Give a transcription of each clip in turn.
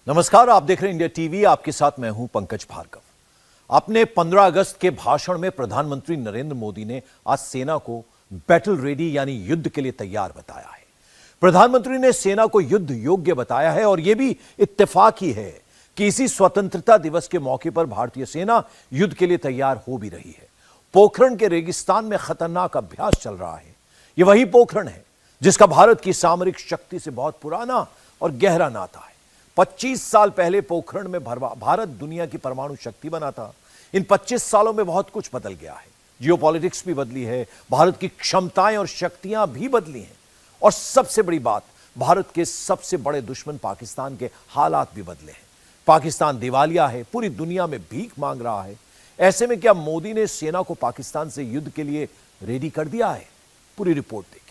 नमस्कार, आप देख रहे हैं इंडिया टीवी। आपके साथ मैं हूं पंकज भार्गव। अपने 15 अगस्त के भाषण में प्रधानमंत्री नरेंद्र मोदी ने आज सेना को बैटल रेडी यानी युद्ध के लिए तैयार बताया है। प्रधानमंत्री ने सेना को युद्ध योग्य बताया है और यह भी इत्तेफाक ही है कि इसी स्वतंत्रता दिवस के मौके पर भारतीय सेना युद्ध के लिए तैयार हो भी रही है। पोखरण के रेगिस्तान में खतरनाक अभ्यास चल रहा है। यह वही पोखरण है जिसका भारत की सामरिक शक्ति से बहुत पुराना और गहरा नाता है। 25 साल पहले पोखरण में भारत दुनिया की परमाणु शक्ति बना था। इन 25 सालों में बहुत कुछ बदल गया है। जियोपॉलिटिक्स भी बदली है, भारत की क्षमताएं और शक्तियां भी बदली हैं और सबसे बड़ी बात, भारत के सबसे बड़े दुश्मन पाकिस्तान के हालात भी बदले हैं। पाकिस्तान दिवालिया है, पूरी दुनिया में भीख मांग रहा है। ऐसे में क्या मोदी ने सेना को पाकिस्तान से युद्ध के लिए रेडी कर दिया है? पूरी रिपोर्ट देखिए।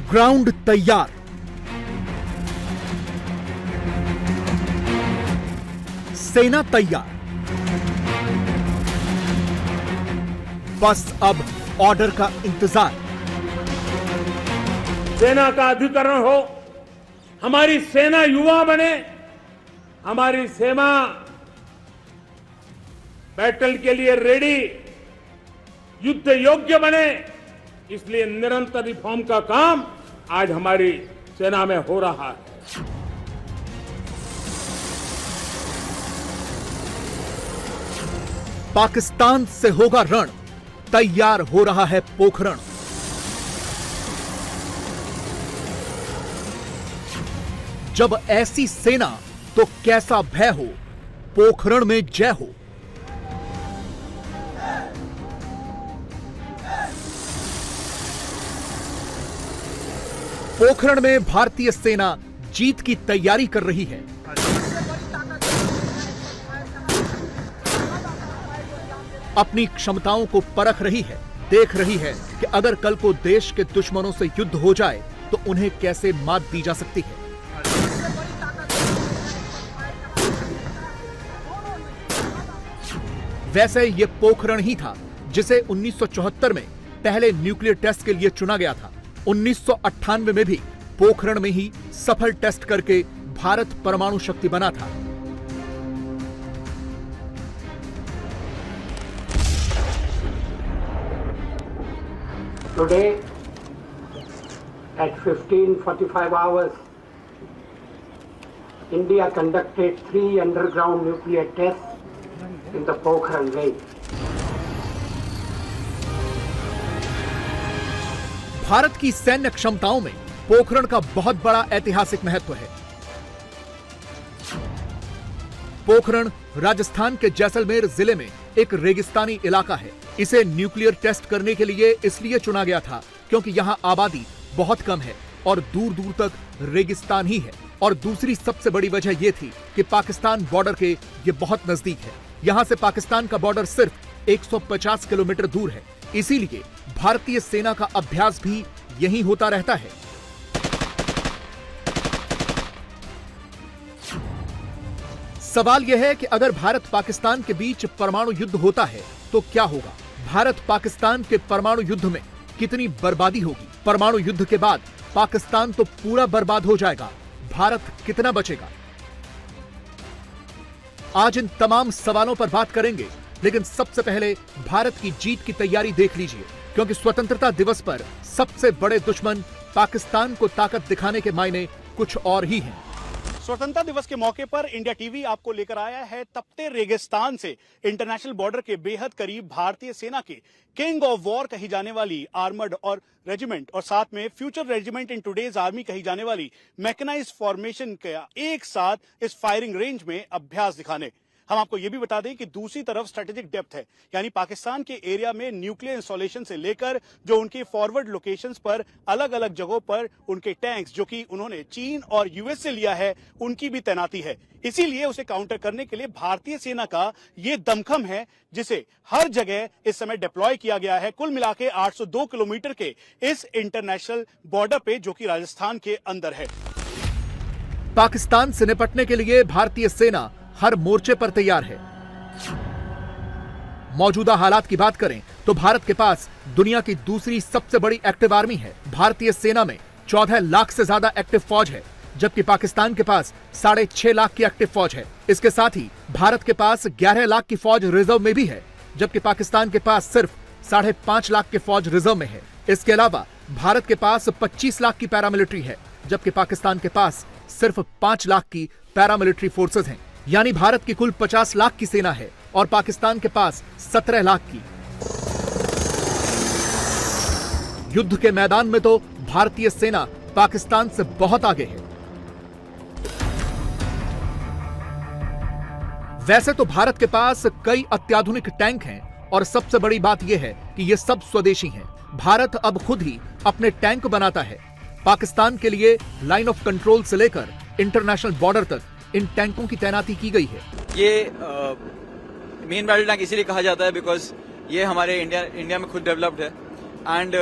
ग्राउंड तैयार, सेना तैयार, बस अब ऑर्डर का इंतजार। सेना का अधिकरण हो, हमारी सेना युवा बने, हमारी सेना बैटल के लिए रेडी, युद्ध योग्य बने। इसलिए निरंतर रिफॉर्म का काम आज हमारी सेना में हो रहा है। पाकिस्तान से होगा रण, तैयार हो रहा है पोखरण। जब ऐसी सेना तो कैसा भय हो, पोखरण में जय हो। पोखरण में भारतीय सेना जीत की तैयारी कर रही है। अपनी क्षमताओं को परख रही है, देख रही है कि अगर कल को देश के दुश्मनों से युद्ध हो जाए तो उन्हें कैसे मात दी जा सकती है। वैसे ये पोखरण ही था जिसे 1974 में पहले न्यूक्लियर टेस्ट के लिए चुना गया था। 1998 में भी पोखरण में ही सफल टेस्ट करके भारत परमाणु शक्ति बना था। Today at 15:45 hours, India conducted 3 underground nuclear tests in the Pokhran range. Bharat की सैन्य क्षमताओं में पोखरण का बहुत बड़ा ऐतिहासिक महत्व है। पोखरण राजस्थान के जैसलमेर जिले में एक रेगिस्तानी इलाका है। इसे न्यूक्लियर टेस्ट करने के लिए इसलिए चुना गया था क्योंकि यहां आबादी बहुत कम है और दूर दूर तक रेगिस्तान ही है। और दूसरी सबसे बड़ी वजह यह थी कि पाकिस्तान बॉर्डर के ये बहुत नजदीक है। यहां से पाकिस्तान का बॉर्डर सिर्फ 150 किलोमीटर दूर है। इसीलिए भारतीय सेना का अभ्यास भी यहीं होता रहता है। सवाल यह है कि अगर भारत पाकिस्तान के बीच परमाणु युद्ध होता है तो क्या होगा? भारत पाकिस्तान के परमाणु युद्ध में कितनी बर्बादी होगी? परमाणु युद्ध के बाद पाकिस्तान तो पूरा बर्बाद हो जाएगा, भारत कितना बचेगा? आज इन तमाम सवालों पर बात करेंगे, लेकिन सबसे पहले भारत की जीत की तैयारी देख लीजिए, क्योंकि स्वतंत्रता दिवस पर सबसे बड़े दुश्मन पाकिस्तान को ताकत दिखाने के मायने कुछ और ही हैं। स्वतंत्रता दिवस के मौके पर इंडिया टीवी आपको लेकर आया है तपते रेगिस्तान से इंटरनेशनल बॉर्डर के बेहद करीब भारतीय सेना के किंग ऑफ वॉर कही जाने वाली आर्मर्ड और रेजिमेंट और साथ में future regiment in today's army कही जाने वाली मैकेनाइज्ड फॉर्मेशन का एक साथ इस फायरिंग रेंज में अभ्यास दिखाने। हम आपको यह भी बता दें कि दूसरी तरफ स्ट्रेटेजिक डेप्थ है, यानी पाकिस्तान के एरिया में न्यूक्लियर इंस्टॉलेशन से लेकर जो उनके फॉरवर्ड लोकेशंस पर अलग अलग जगहों पर उनके टैंक्स जो कि उन्होंने चीन और यूएस से लिया है, उनकी भी तैनाती है। इसीलिए उसे काउंटर करने के लिए भारतीय सेना का ये दमखम है जिसे हर जगह इस समय डिप्लॉय किया गया है। कुल मिला के 802 किलोमीटर के 20 किलोमीटर के इस इंटरनेशनल बॉर्डर पे जो कि राजस्थान के अंदर है। 802 किलोमीटर के इस इंटरनेशनल बॉर्डर पे जो कि राजस्थान के अंदर है। 802 किलोमीटर के इस इंटरनेशनल बॉर्डर पे जो कि राजस्थान के अंदर है। पाकिस्तान से निपटने के लिए भारतीय सेना हर मोर्चे पर तैयार है। मौजूदा हालात की बात करें तो भारत के पास दुनिया की दूसरी सबसे बड़ी एक्टिव आर्मी है। भारतीय सेना में 14 लाख से ज्यादा एक्टिव फौज है, जबकि पाकिस्तान के पास 6.5 लाख की एक्टिव फौज है। इसके साथ ही भारत के पास 11 लाख की फौज रिजर्व में भी है, जबकि पाकिस्तान के पास सिर्फ 5.5 लाख की फौज रिजर्व में है। इसके अलावा भारत के पास 25 लाख की पैरामिलिट्री है, जबकि पाकिस्तान के पास सिर्फ 5 लाख की पैरामिलिट्री फोर्सेज हैं। यानी भारत की कुल 50 लाख की सेना है और पाकिस्तान के पास 17 लाख की। युद्ध के मैदान में तो भारतीय सेना पाकिस्तान से बहुत आगे है। वैसे तो भारत के पास कई अत्याधुनिक टैंक हैं और सबसे बड़ी बात यह है कि ये सब स्वदेशी हैं। भारत अब खुद ही अपने टैंक बनाता है। पाकिस्तान के लिए लाइन ऑफ कंट्रोल से लेकर इंटरनेशनल बॉर्डर तक इन टैंकों की तैनाती की गई है। ये मेन बैटल टैंक इसीलिए कहा जाता है बिकॉज ये हमारे इंडिया में खुद डेवलप्ड है एंड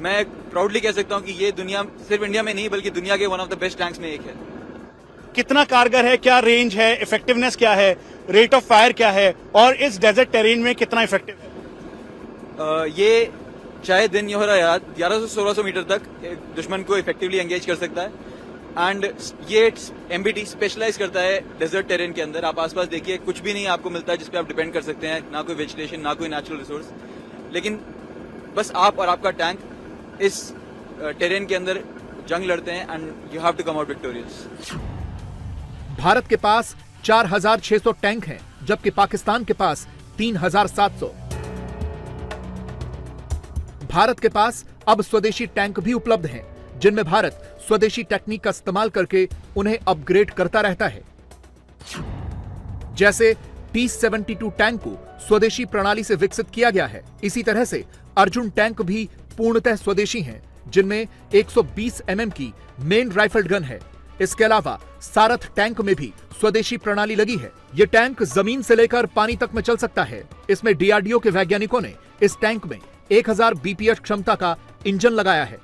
मैं प्राउडली कह सकता हूं कि ये सिर्फ इंडिया में नहीं बल्कि दुनिया के one of the best tanks में एक है। कितना कारगर है, क्या रेंज है, इफेक्टिवनेस क्या है, रेट ऑफ फायर क्या है और इस डेजर्ट टेरेन में कितना इफेक्टिव है? ये चाहे दिन हो रहा है 1100-1600 मीटर तक दुश्मन को इफेक्टिवली एंगेज कर सकता है एंड ये एमबीटी स्पेशलाइज करता है डेजर्ट टेरेन के अंदर। आप आसपास देखिए, कुछ भी नहीं आपको मिलता है जिसपे आप डिपेंड कर सकते हैं, ना कोई वेजिटेशन, ना कोई नेचुरल रिसोर्स, लेकिन बस आप और आपका टैंक इस टेरेन के अंदर जंग लड़ते हैं and you have to come out victorious. Bharat के पास 4600 टैंक हैं, जबकि पाकिस्तान के पास 3700। भारत के पास अब स्वदेशी टैंक भी उपलब्ध हैं, जिनमें भारत स्वदेशी टेक्निक का इस्तेमाल करके उन्हें अपग्रेड करता रहता है। जैसे T-72 टैंक को स्वदेशी प्रणाली से विकसित किया गया है, इसी तरह से अर्जुन टैंक भी पूर्णतः स्वदेशी हैं, जिनमें 120 mm की मेन राइफल्ड गन है। इसके अलावा सारथ टैंक में भी स्वदेशी प्रणाली लगी है। ये टैंक जमीन से लेकर पानी तक में चल सकता है। इसमें DRDO के वैज्ञानिकों ने इस टैंक में 1000 BPH क्षमता का इंजन लगाया है।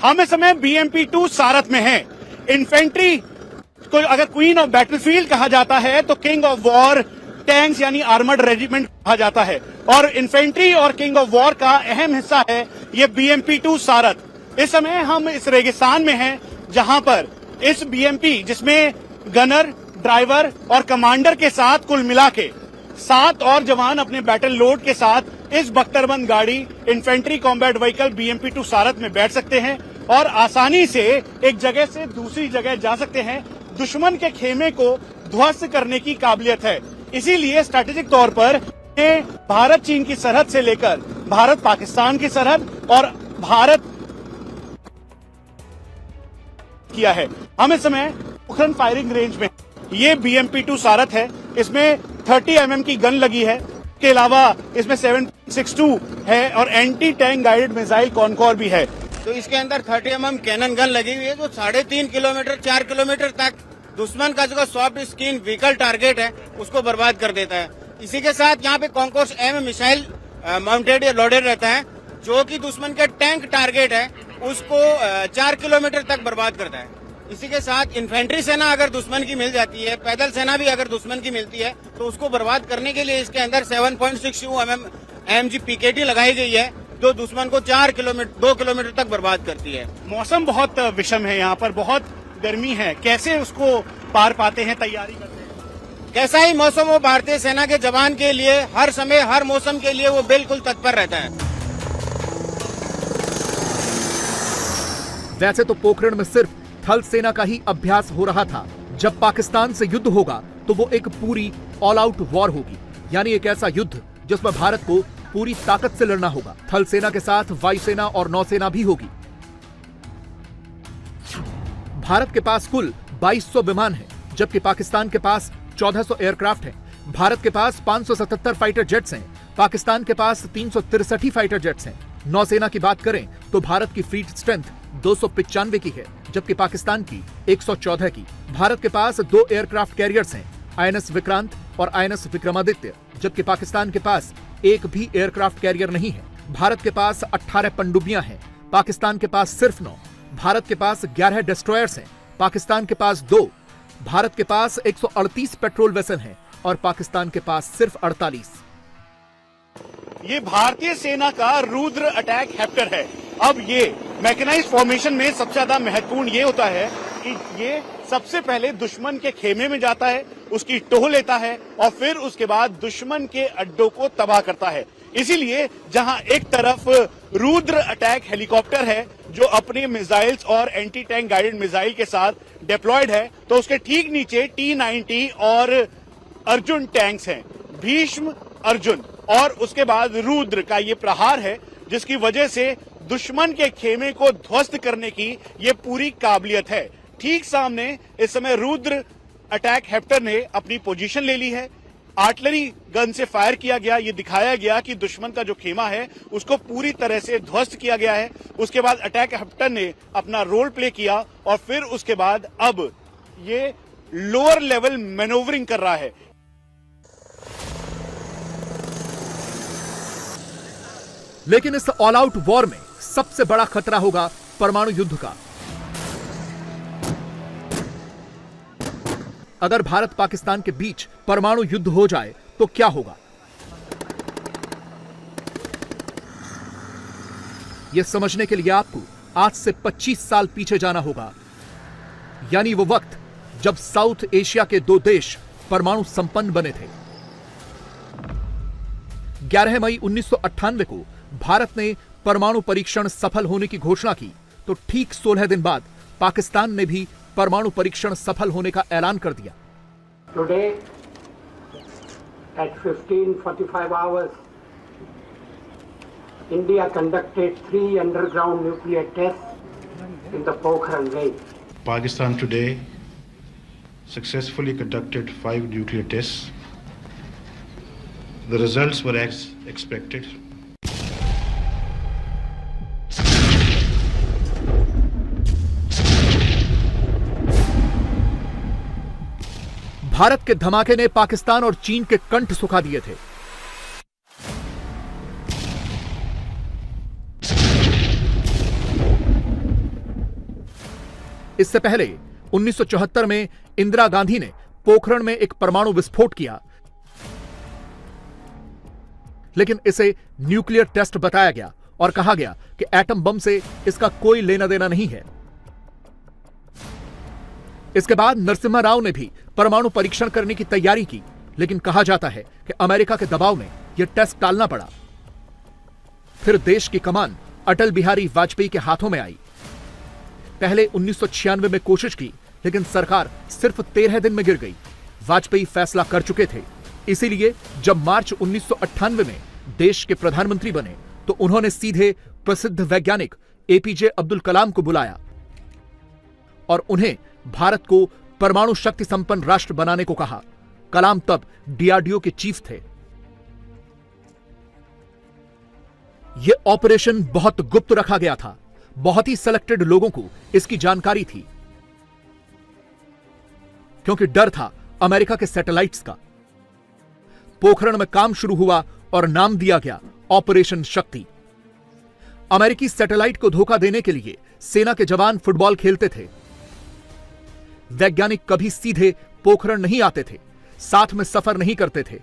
हम इस समय BMP-2 सारथ में हैं। इन्फेंट्री को अगर क्वीन ऑफ बैटलफील्ड कहा जाता है तो किंग ऑफ वॉर टैंक्स यानी आर्मर्ड रेजिमेंट कहा जाता है, और इन्फेंट्री और किंग ऑफ वॉर का अहम हिस्सा है ये BMP-2 सारथ। इस समय हम इस रेगिस्तान में हैं जहां पर इस BMP जिसमें गनर, ड्राइवर और कमांडर के साथ कुल मिला के 7 और जवान अपने बैटल लोड के साथ इस बख्तरबंद गाड़ी इन्फेंट्री कॉम्बैट व्हीकल BMP-2 सारथ में बैठ सकते हैं और आसानी से एक जगह से दूसरी जगह जा सकते हैं। दुश्मन के खेमे को ध्वस्त करने की काबिलियत है। इसीलिए स्ट्रैटेजिक तौर पर भारत चीन की सरहद से लेकर भारत पाकिस्तान की सरहद और भारत किया है। हम इस समय पोखरण फायरिंग रेंज में, ये BMP-2 सारथ है, इसमें 30 mm की गन लगी है। के अलावा इसमें 7.62 है और anti tank guided missile Concor भी है। तो इसके अंदर 30 mm कैनन गन लगी हुई है जो 3.5 किलोमीटर 4 किलोमीटर तक दुश्मन का जो सॉफ्ट स्किन व्हीकल टारगेट है उसको बर्बाद कर देता है। इसी के साथ यहाँ पे कॉन्कोर्स M मिसाइल माउंटेड या लोडेड रहता है जो कि दुश्मन के टैंक टारगेट है उसको 4 किलोमीटर तक बर्बाद करता है। इसी के साथ इन्फेंट्री सेना अगर दुश्मन की मिल जाती है, पैदल सेना भी अगर दुश्मन की मिलती है तो उसको बर्बाद करने के लिए इसके अंदर 7.62 mm AMG PKT लगाई गई है जो दुश्मन को 2 किलोमीटर तक बर्बाद करती है। मौसम बहुत विषम है, यहाँ पर बहुत गर्मी है, कैसे उसको पार पाते हैं, तैयारी करते हैं? कैसा ही मौसम हो, भारतीय सेना के जवान के लिए हर समय हर मौसम के लिए वो बिल्कुल तत्पर रहता है। वैसे तो पोखरण में सिर्फ थल सेना का ही अभ्यास हो रहा था। जब पाकिस्तान से युद्ध होगा तो वो एक पूरी ऑल आउट वॉर होगी, यानी एक ऐसा युद्ध जिसमें भारत को पूरी ताकत से लड़ना होगा। थल सेना के साथ वायुसेना और नौसेना भी होगी। भारत के पास कुल 2200 विमान हैं, जबकि पाकिस्तान के पास 1400 एयरक्राफ्ट हैं। भारत के पास 577 फाइटर जेट्स हैं, पाकिस्तान के पास 363 फाइटर जेट्स हैं। नौसेना की बात करें तो भारत की फ्लीट स्ट्रेंथ 295 की है, जबकि पाकिस्तान की 114 की। भारत के पास 2 एयरक्राफ्ट कैरियर्स हैं, INS विक्रांत और INS विक्रमादित्य, जबकि पाकिस्तान के पास एक भी एयरक्राफ्ट कैरियर नहीं है। भारत के पास 18 पनडुब्बियां हैं, पाकिस्तान के पास सिर्फ 9। भारत के पास 11 डिस्ट्रॉयर्स हैं, पाकिस्तान के पास 2, भारत के पास 138 पेट्रोल वेसल हैं और पाकिस्तान के पास सिर्फ 48। ये भारतीय सेना का रुद्र अटैक हेप्टर है। अब ये मैकेनाइज्ड फॉर्मेशन में सबसे ज्यादा महत्वपूर्ण ये होता है कि ये सबसे पहले दुश्मन के खेमे में जाता है, उसकी टोह लेता है और फिर उसके बाद दुश्मन के अड्डों को तबाह करता है। इसीलिए जहां एक तरफ रुद्र अटैक हेलीकॉप्टर है जो अपने मिसाइल्स और एंटी टैंक गाइडेड मिसाइल के साथ डिप्लॉयड है, तो उसके ठीक नीचे T-90 और अर्जुन टैंक्स हैं, भीष्म, अर्जुन, और उसके बाद रुद्र का ये प्रहार है जिसकी वजह से दुश्मन के खेमे को ध्वस्त करने की ये पूरी काबिलियत है। ठीक सामने इस समय रुद्र अटैक हेप्टर ने अपनी पोजीशन ले ली है। आर्टिलरी गन से फायर किया गया, ये दिखाया गया कि दुश्मन का जो खेमा है उसको पूरी तरह से ध्वस्त किया गया है। उसके बाद अटैक हेप्टर ने अपना रोल प्ले किया और फिर उसके बाद अब ये लोअर लेवल मैनोवरिंग कर रहा है। लेकिन इस ऑल आउट वॉर में सबसे बड़ा खतरा होगा परमाणु युद्ध का। अगर भारत पाकिस्तान के बीच परमाणु युद्ध हो जाए तो क्या होगा? यह समझने के लिए आपको आज से 25 साल पीछे जाना होगा, यानी वो वक्त जब साउथ एशिया के 2 देश परमाणु संपन्न बने थे। 11 मई 1998 को भारत ने परमाणु परीक्षण सफल होने की घोषणा की, तो ठीक 16 दिन बाद पाकिस्तान ने भी परमाणु परीक्षण सफल होने का ऐलान कर दिया। Today, at 15:45 hours, India conducted 3 underground nuclear tests in the Pokhran range. Pakistan today successfully conducted 5 nuclear tests. The results were as expected. Bharat के धमाके ने पाकिस्तान और चीन के कंठ सुखा दिए थे। इससे पहले 1974 में इंदिरा गांधी ने पोखरण में एक परमाणु विस्फोट किया, लेकिन इसे न्यूक्लियर टेस्ट बताया गया और कहा गया कि एटम बम से इसका कोई लेना देना नहीं है। इसके बाद नरसिम्हा राव ने भी परमाणु परीक्षण करने की तैयारी की, लेकिन कहा जाता है कि अमेरिका के दबाव में यह टेस्ट टालना पड़ा। फिर देश की कमान अटल बिहारी वाजपेयी के हाथों में आई। पहले 1996 में कोशिश की, लेकिन सरकार सिर्फ 13 दिन में गिर गई। वाजपेयी फैसला कर चुके थे, इसीलिए जब मार्च 1998 में देश के प्रधानमंत्री बने तो उन्होंने सीधे प्रसिद्ध वैज्ञानिक एपीजे अब्दुल कलाम को बुलाया और उन्हें भारत को परमाणु शक्ति संपन्न राष्ट्र बनाने को कहा। कलाम तब डीआरडीओ के चीफ थे। यह ऑपरेशन बहुत गुप्त रखा गया था, बहुत ही सिलेक्टेड लोगों को इसकी जानकारी थी, क्योंकि डर था अमेरिका के सैटेलाइट्स का। पोखरण में काम शुरू हुआ और नाम दिया गया ऑपरेशन शक्ति। अमेरिकी सैटेलाइट को धोखा देने के लिए सेना के जवान फुटबॉल खेलते थे। वैज्ञानिक कभी सीधे पोखरण नहीं आते थे, साथ में सफर नहीं करते थे।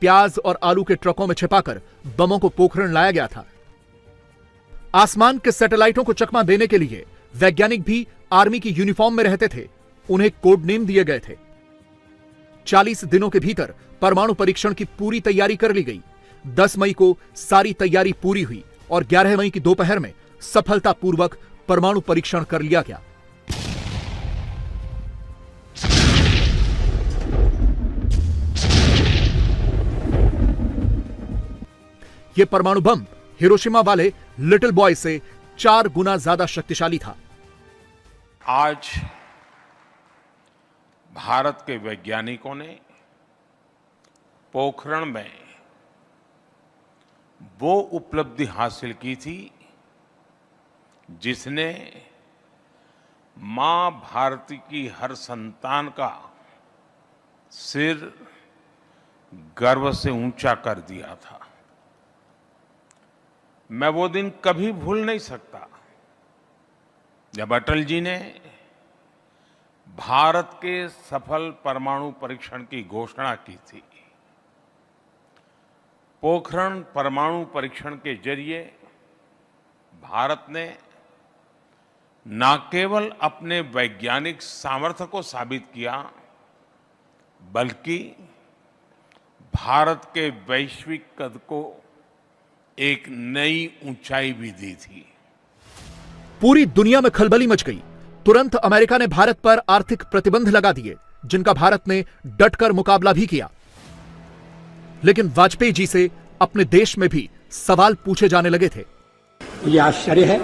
प्याज और आलू के ट्रकों में छिपाकर बमों को पोखरण लाया गया था। आसमान के सैटेलाइटों को चकमा देने के लिए वैज्ञानिक भी आर्मी की यूनिफॉर्म में रहते थे। उन्हें कोड नेम दिए गए थे। 40 दिनों के भीतर परमाणु परीक्षण की पूरी तैयारी कर ली गई। 10 मई को सारी तैयारी पूरी हुई और 11 मई की दोपहर में सफलतापूर्वक परमाणु परीक्षण कर लिया गया। यह परमाणु बम हिरोशिमा वाले लिटिल बॉय से 4 गुना ज्यादा शक्तिशाली था। आज भारत के वैज्ञानिकों ने पोखरण में वो उपलब्धि हासिल की थी जिसने मां भारती की हर संतान का सिर गर्व से ऊंचा कर दिया था। मैं वो दिन कभी भूल नहीं सकता जब अटल जी ने भारत के सफल परमाणु परीक्षण की घोषणा की थी। पोखरण परमाणु परीक्षण के जरिए भारत ने न केवल अपने वैज्ञानिक सामर्थ्य को साबित किया, बल्कि भारत के वैश्विक कद को एक नई ऊंचाई भी दी थी। पूरी दुनिया में खलबली मच गई। तुरंत अमेरिका ने भारत पर आर्थिक प्रतिबंध लगा दिए, जिनका भारत ने डटकर मुकाबला भी किया। लेकिन वाजपेयी जी से अपने देश में भी सवाल पूछे जाने लगे थे। ये आश्चर्य है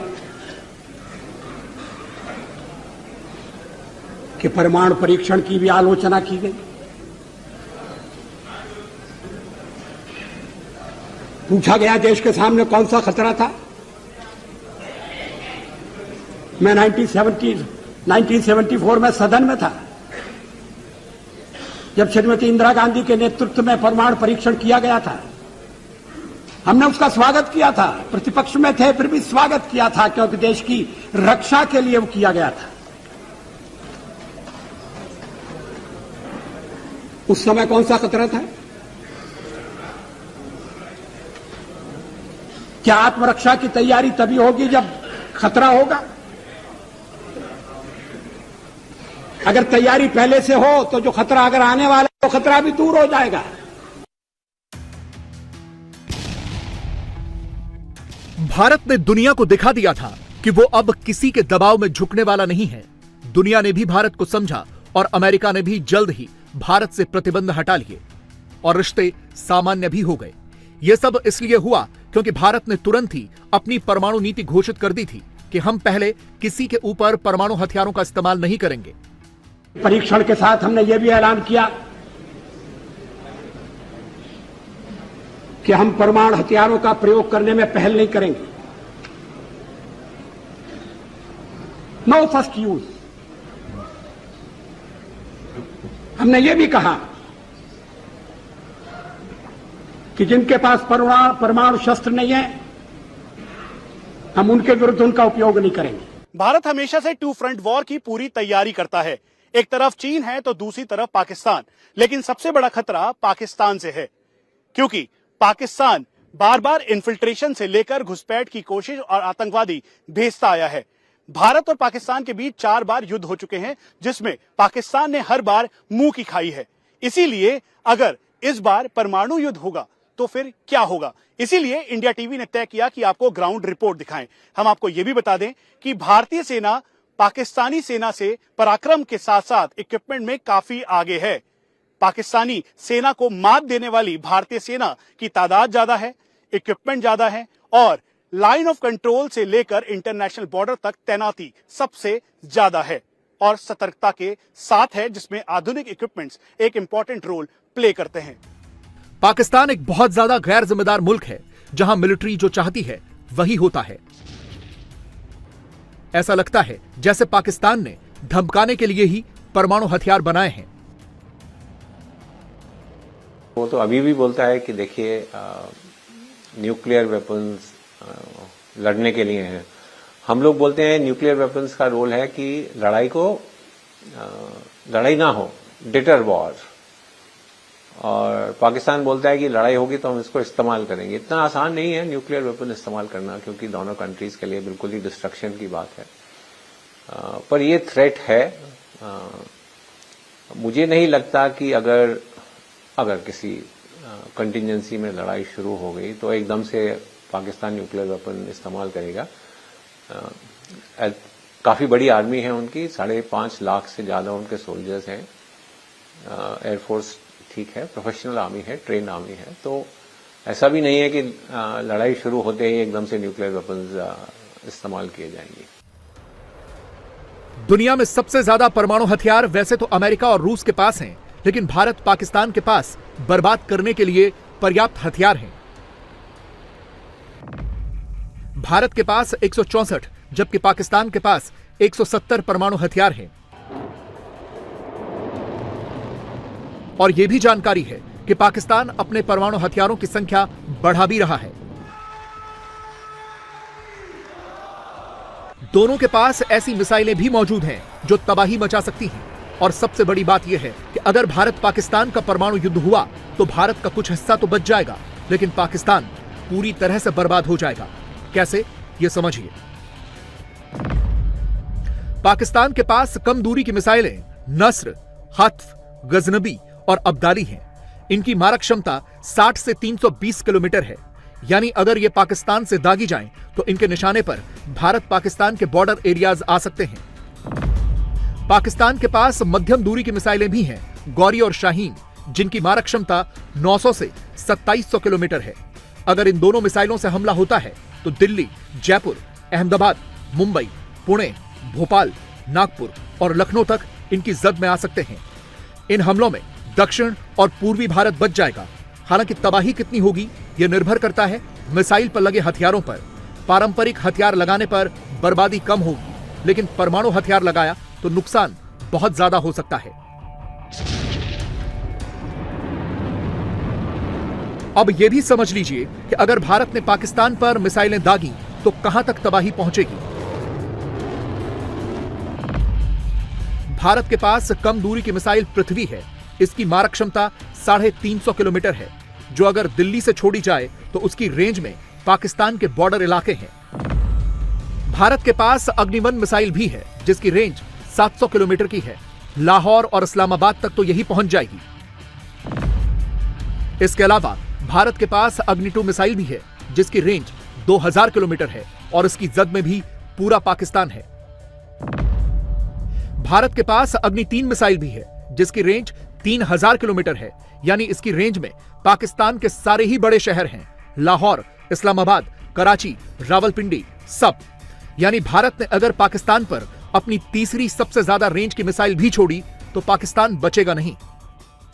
कि परमाणु परीक्षण की भी आलोचना की गई। पूछा गया देश के सामने कौन सा खतरा था। मैं 1974 में सदन में था, जब श्रीमती इंदिरा गांधी के नेतृत्व में परमाणु परीक्षण किया गया था। हमने उसका स्वागत किया था, प्रतिपक्ष में थे फिर भी स्वागत किया था, क्योंकि देश की रक्षा के लिए वो किया गया था। उस समय कौन सा खतरा था? क्या आत्मरक्षा की तैयारी तभी होगी जब खतरा होगा? अगर तैयारी पहले से हो तो जो खतरा अगर आने वाला है, तो खतरा भी दूर हो जाएगा। भारत ने दुनिया को दिखा दिया था कि वो अब किसी के दबाव में झुकने वाला नहीं है। दुनिया ने भी भारत को समझा और अमेरिका ने भी जल्द ही भारत से प्रतिबंध हटा लिए और रिश्ते सामान्य भी हो गए। यह सब इसलिए हुआ क्योंकि भारत ने तुरंत ही अपनी परमाणु नीति घोषित कर दी थी कि हम पहले किसी के ऊपर परमाणु हथियारों का इस्तेमाल नहीं करेंगे। परीक्षण के साथ हमने यह भी ऐलान किया कि हम परमाणु हथियारों का प्रयोग करने में पहल नहीं करेंगे। No first use. हमने यह भी कहा कि जिनके पास परमाणु शस्त्र नहीं है, हम उनके विरुद्ध उनका उपयोग नहीं करेंगे। भारत हमेशा से टू फ्रंट वॉर की पूरी तैयारी करता है। एक तरफ चीन है तो दूसरी तरफ पाकिस्तान। लेकिन सबसे बड़ा खतरा पाकिस्तान से है, क्योंकि पाकिस्तान बार बार इन्फिल्ट्रेशन से लेकर घुसपैठ की कोशिश और आतंकवादी भेजता आया है। भारत और पाकिस्तान के बीच 4 बार युद्ध हो चुके हैं, जिसमें पाकिस्तान ने हर बार मुंह की खाई है। इसीलिए अगर इस बार परमाणु युद्ध होगा तो फिर क्या होगा? इसीलिए इंडिया टीवी ने तय किया कि आपको ग्राउंड रिपोर्ट दिखाएं। हम आपको यह भी बता दें कि भारतीय सेना पाकिस्तानी सेना से पराक्रम के साथ साथ इक्विपमेंट में काफी आगे है। पाकिस्तानी सेना को मात देने वाली भारतीय सेना की तादाद ज्यादा है, इक्विपमेंट ज्यादा है और लाइन ऑफ कंट्रोल से लेकर इंटरनेशनल बॉर्डर तक तैनाती सबसे ज्यादा है और सतर्कता के साथ है, जिसमें आधुनिक इक्विपमेंट्स एक इंपॉर्टेंट रोल प्ले करते हैं। पाकिस्तान एक बहुत ज्यादा गैर जिम्मेदार मुल्क है, जहां मिलिट्री जो चाहती है वही होता है। ऐसा लगता है जैसे पाकिस्तान ने धमकाने के लिए ही परमाणु हथियार बनाए हैं। वो तो अभी भी बोलता है कि देखिए न्यूक्लियर वेपन्स लड़ने के लिए हैं। हम लोग बोलते हैं न्यूक्लियर वेपन्स का रोल है कि लड़ाई ना हो, डिटर वॉर। और पाकिस्तान बोलता है कि लड़ाई होगी तो हम इसको इस्तेमाल करेंगे। इतना आसान नहीं है न्यूक्लियर वेपन इस्तेमाल करना, क्योंकि दोनों कंट्रीज के लिए बिल्कुल ही डिस्ट्रक्शन की बात है। पर ये थ्रेट है। मुझे नहीं लगता कि अगर किसी कंटिजेंसी में लड़ाई शुरू हो गई तो एकदम से पाकिस्तान न्यूक्लियर वेपन इस्तेमाल करेगा। काफी बड़ी आर्मी है उनकी, 5.5 लाख से ज्यादा उनके सोल्जर्स हैं। एयरफोर्स ठीक है, प्रोफेशनल आर्मी है, ट्रेन आर्मी है। तो ऐसा भी नहीं है कि लड़ाई शुरू होते ही एकदम से न्यूक्लियर वेपन्स इस्तेमाल किए जाएंगे। दुनिया में सबसे ज्यादा परमाणु हथियार वैसे तो अमेरिका और रूस के पास हैं, लेकिन भारत पाकिस्तान के पास बर्बाद करने के लिए पर्याप्त हथियार हैं। भारत के पास 164 जबकि पाकिस्तान के पास 170 परमाणु हथियार हैं। और यह भी जानकारी है कि पाकिस्तान अपने परमाणु हथियारों की संख्या बढ़ा भी रहा है। दोनों के पास ऐसी मिसाइलें भी मौजूद हैं जो तबाही मचा सकती हैं। और सबसे बड़ी बात यह है कि अगर भारत पाकिस्तान का परमाणु युद्ध हुआ तो भारत का कुछ हिस्सा तो बच जाएगा, लेकिन पाकिस्तान पूरी तरह से बर्बाद हो जाएगा। कैसे, ये समझिए। पाकिस्तान के पास कम दूरी की मिसाइलें नस्र, हत्फ, गजनबी और अब्दाली हैं। इनकी मारक क्षमता 60 से 320 किलोमीटर है, यानी अगर ये पाकिस्तान से दागी जाएं तो इनके निशाने पर भारत पाकिस्तान के बॉर्डर एरियाज आ सकते हैं। पाकिस्तान के पास मध्यम दूरी की मिसाइलें भी हैं, गौरी और शाहीन, जिनकी मारक क्षमता 900 से 2700 किलोमीटर है। अगर इन दोनों मिसाइलों से हमला होता है तो दिल्ली, जयपुर, अहमदाबाद, मुंबई, पुणे, भोपाल, नागपुर और लखनऊ तक इनकी जद में आ सकते हैं। इन हमलों में दक्षिण और पूर्वी भारत बच जाएगा। हालांकि तबाही कितनी होगी यह निर्भर करता है मिसाइल पर लगे हथियारों पर। पारंपरिक हथियार लगाने पर बर्बादी कम होगी, लेकिन परमाणु हथियार लगाया तो नुकसान बहुत ज्यादा हो सकता है। अब यह भी समझ लीजिए कि अगर भारत ने पाकिस्तान पर मिसाइलें दागी तो कहां तक तबाही पहुंचेगी। भारत के पास कम दूरी की मिसाइल पृथ्वी है। इसकी मारक क्षमता 350 किलोमीटर है, जो अगर दिल्ली से छोड़ी जाए तो उसकी रेंज में पाकिस्तान के बॉर्डर इलाके हैं। भारत के पास अग्निवन मिसाइल भी है, जिसकी रेंज 700 किलोमीटर की है। लाहौर और इस्लामाबाद तक तो यही पहुंच जाएगी। इसके अलावा भारत के पास अग्नि-2 मिसाइल भी है, जिसकी रेंज 2000 किलोमीटर है और इसकी जद में भी पूरा पाकिस्तान है। भारत के पास अग्नि-3 मिसाइल भी है, जिसकी रेंज 3000 किलोमीटर है, यानी इसकी रेंज में पाकिस्तान के सारे ही बड़े शहर हैं, लाहौर, इस्लामाबाद, कराची, रावलपिंडी, सब। यानी भारत ने अगर पाकिस्तान पर अपनी तीसरी सबसे ज्यादा रेंज की मिसाइल भी छोड़ी तो पाकिस्तान बचेगा नहीं।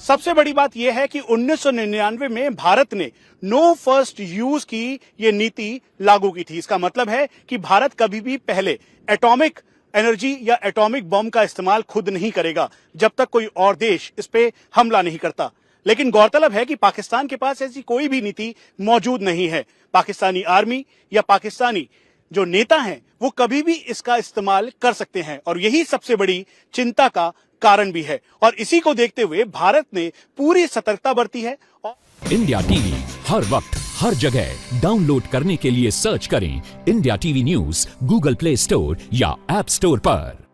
सबसे बड़ी बात यह है कि 1999 में भारत ने नो फर्स्ट यूज की ये नीति लागू की थी। इसका मतलब है कि भारत कभी भी पहले एटॉमिक एनर्जी या एटॉमिक बॉम्ब का इस्तेमाल खुद नहीं करेगा जब तक कोई और देश इस पे हमला नहीं करता। लेकिन गौरतलब है कि पाकिस्तान के पास ऐसी कोई भी नीति मौजूद नहीं है। पाकिस्तानी आर्मी या पाकिस्तानी जो नेता हैं वो कभी भी इसका इस्तेमाल कर सकते हैं, और यही सबसे बड़ी चिंता का कारण भी है। और इसी को देखते हुए भारत ने पूरी सतर्कता बरती है। इंडिया टीवी हर वक्त हर जगह डाउनलोड करने के लिए सर्च करें India TV news Google play store या ऐप स्टोर पर।